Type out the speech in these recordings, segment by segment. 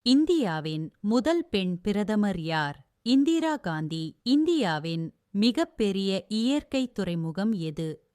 இந்தியாவின் முதல் பெண் பிரதமர் யார்? இந்திரா காந்தி. இந்தியாவின் மிகப்பெரிய இயற்கை துறைமுகம் எது?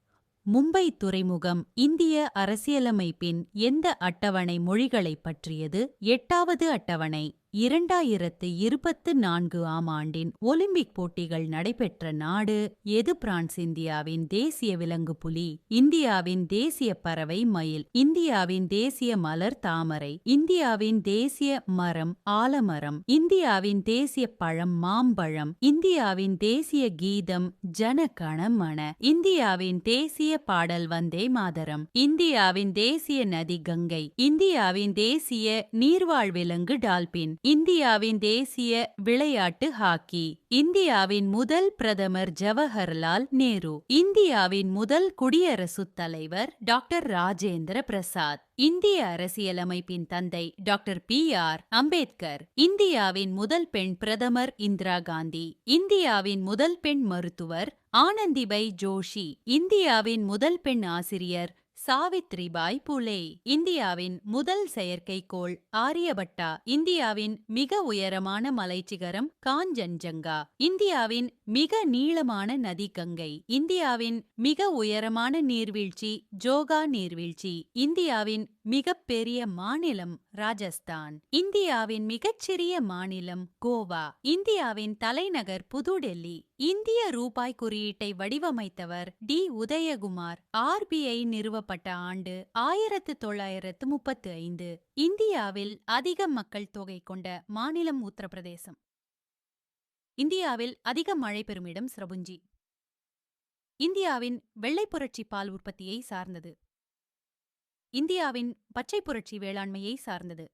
மும்பை துறைமுகம் இந்திய அரசியலமைப்பின் எந்த அட்டவணை மொழிகளைப் பற்றியது? 8வது அட்டவணை. 2024 ஆம் ஆண்டின் ஒலிம்பிக் போட்டிகள் நடைபெற்ற நாடு எது? பிரான்ஸ். இந்தியாவின் தேசிய விலங்கு புலி. இந்தியாவின் தேசிய பறவை மயில். இந்தியாவின் தேசிய மலர் தாமரை. இந்தியாவின் தேசிய மரம் ஆலமரம். இந்தியாவின் தேசிய பழம் மாம்பழம். இந்தியாவின் தேசிய கீதம் ஜன கண மன. இந்தியாவின் தேசிய பாடல் வந்தே மாதரம். இந்தியாவின் தேசிய நதி கங்கை. இந்தியாவின் தேசிய நீர்வாழ் விலங்கு டால்பின். இந்தியாவின் தேசிய விளையாட்டு ஹாக்கி. இந்தியாவின் முதல் பிரதமர் ஜவஹர்லால் நேரு. இந்தியாவின் முதல் குடியரசுத் தலைவர் டாக்டர் ராஜேந்திர பிரசாத். இந்திய அரசியலமைப்பின் தந்தை டாக்டர் பி.ஆர். அம்பேத்கர். இந்தியாவின் முதல் பெண் பிரதமர் இந்திரா காந்தி. இந்தியாவின் முதல் பெண் மருத்துவர் ஆனந்திபை ஜோஷி. இந்தியாவின் முதல் பெண் ஆசிரியர் சாவித்ரிபாய் புலே. இந்தியாவின் முதல் செயற்கைக்கோள் ஆரியபட்டா. இந்தியாவின் மிக உயரமான மலைச்சிகரம் காஞ்சன்ஜங்கா. இந்தியாவின் மிக நீளமான நதி கங்கை. இந்தியாவின் மிக உயரமான நீர்வீழ்ச்சி ஜோகா நீர்வீழ்ச்சி. இந்தியாவின் மிகப்பெரிய மாநிலம் ராஜஸ்தான். இந்தியாவின் மிகச்சிறிய மாநிலம் கோவா. இந்தியாவின் தலைநகர் புதுடெல்லி. இந்திய ரூபாய் குறியீட்டை வடிவமைத்தவர் டி. உதயகுமார். ஆர்.பி.ஐ நிறுவப்பட்ட ஆண்டு 1935. இந்தியாவில் அதிக மக்கள் தொகை கொண்ட மாநிலம் உத்தரப்பிரதேசம். இந்தியாவில் அதிக மழை பெறும் இடம் சிரபுஞ்சி. இந்தியாவின் வெள்ளை புரட்சி பால் உற்பத்தியை சார்ந்தது. இந்தியாவின் பச்சை புரட்சி வேளாண்மையை சார்ந்தது.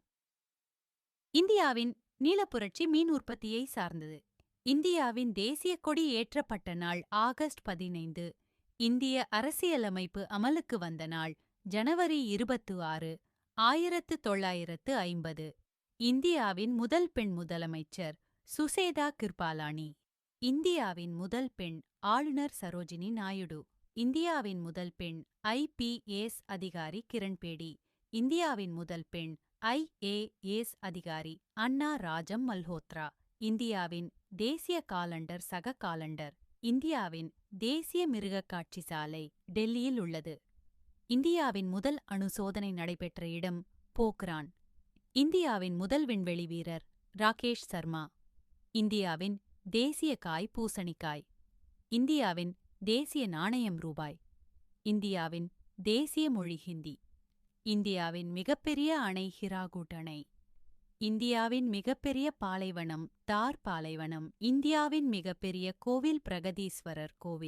இந்தியாவின் நீலப்புரட்சி மீன் உற்பத்தியை சார்ந்தது. இந்தியாவின் தேசிய கொடி ஏற்றப்பட்ட நாள் ஆகஸ்ட் 15. இந்திய அரசியலமைப்பு அமலுக்கு வந்த நாள் ஜனவரி 26, 1950. இந்தியாவின் முதல் பெண் முதலமைச்சர் சுசேதா கிருபாலானி. இந்தியாவின் முதல் பெண் ஆளுநர் சரோஜினி நாயுடு. இந்தியாவின் முதல் பெண் ஐ.பி.எஸ். அதிகாரி கிரண்பேடி. இந்தியாவின் முதல் பெண் ஐ.ஏ.எஸ். அதிகாரி அன்னா ராஜம் மல்ஹோத்ரா. இந்தியாவின் தேசிய காலண்டர் சக காலண்டர். இந்தியாவின் தேசிய மிருகக் காட்சி சாலை டெல்லியில் உள்ளது. இந்தியாவின் முதல் அணு சோதனை நடைபெற்ற இடம் போக்ரான். இந்தியாவின் முதல் விண்வெளி வீரர் ராகேஷ் சர்மா. இந்தியாவின் தேசிய காய் பூசணிக்காய். இந்தியாவின் தேசிய நாணயம் ரூபாய். இந்தியாவின் தேசிய மொழி ஹிந்தி. இந்தியாவின் மிகப்பெரிய அணை ஹிராகுட் அணை. இந்தியாவின் மிகப்பெரிய பாலைவனம் தார் பாலைவனம். இந்தியாவின் மிகப்பெரிய கோவில் பிரகதீஸ்வரர் கோவில்.